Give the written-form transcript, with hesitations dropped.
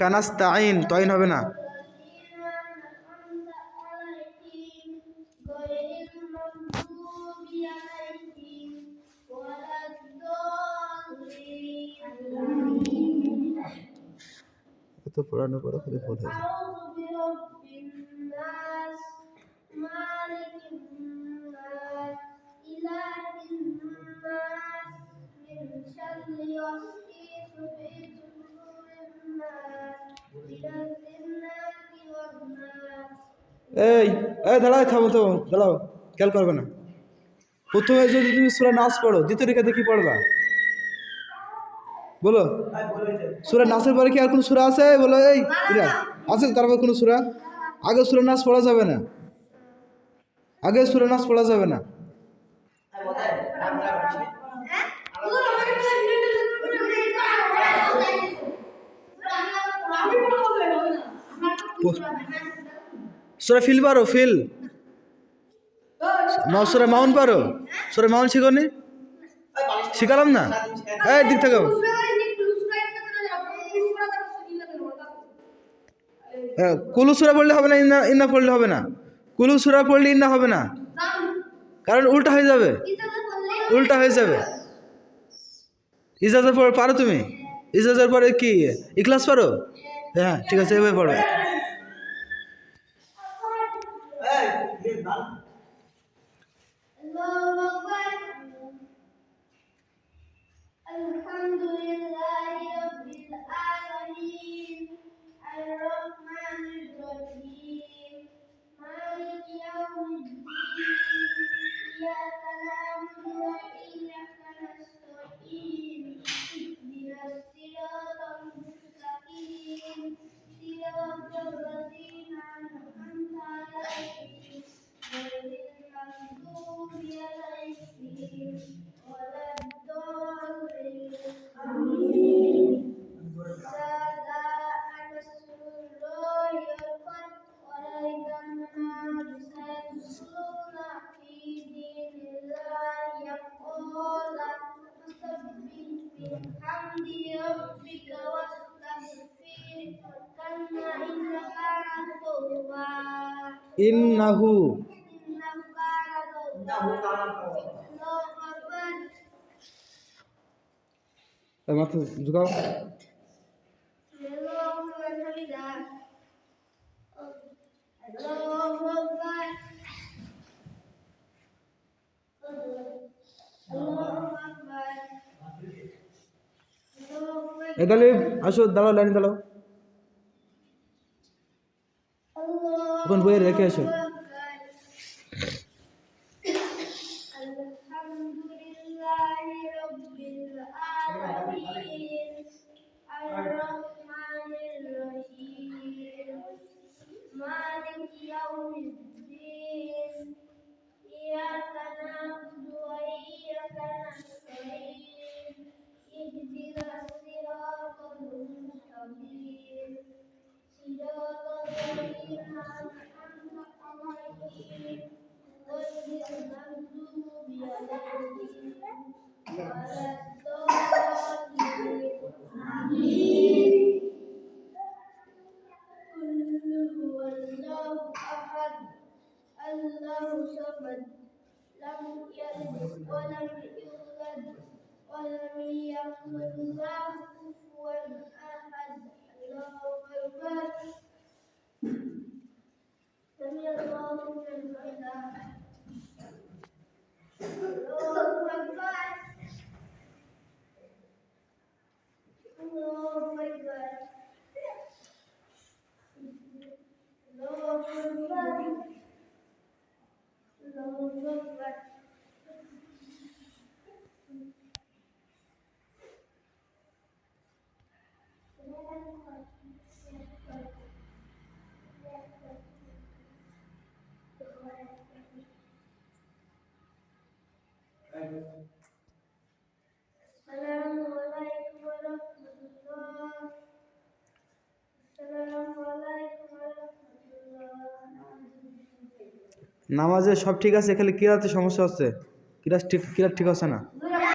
কানাস্তাইন তাইন হবে না। তো পড়ানোর পরে খুবই ভুল হয়েছে। এই এই দাঁড়াও, থামো তো, দাঁড়াও, খেয়াল করবে না। প্রথমে যদি তুমি সূরা নাস পড়ো, দ্বিতীয় রেখাতে কি পড়বা বলো? সূরা নাসের পরে কি আর কোনো সূরা আছে বলো? এই এরা আছে তারপর কোনো সূরা? আগে সূরা নাস পড়া যাবে না, আগে সূরা নাস পড়া যাবে না। সূরা ফিল পারো? ফিল সূরা মাউন পারো? সূরা মাউন শিখোনি? শিখালাম না? এই দিক থেকে কুলু সূরা পড়লে হবে না, ইন্না ইন্না পড়লে হবে না। কুলু সূরা পড়লে ইন্না হবে না, কারণ উল্টা হয়ে যাবে, উল্টা হয়ে যাবে। ইজাজের পর পারো তুমি? ইজাজের পরে কি ইখলাস পারো? হ্যাঁ ঠিক আছে, এভাবে পড়বে। ইন্নাহু মাথা ঝুঁকাও। তাহলে আসো, দাঁড়াও, লাইন দাঁড়াও, ওখানে বইয়ে রেখে আসো। নামাজে সব ঠিক আছে, খালি কিরাতে সমস্যা হচ্ছে, কিরাত ঠিক হচ্ছে না।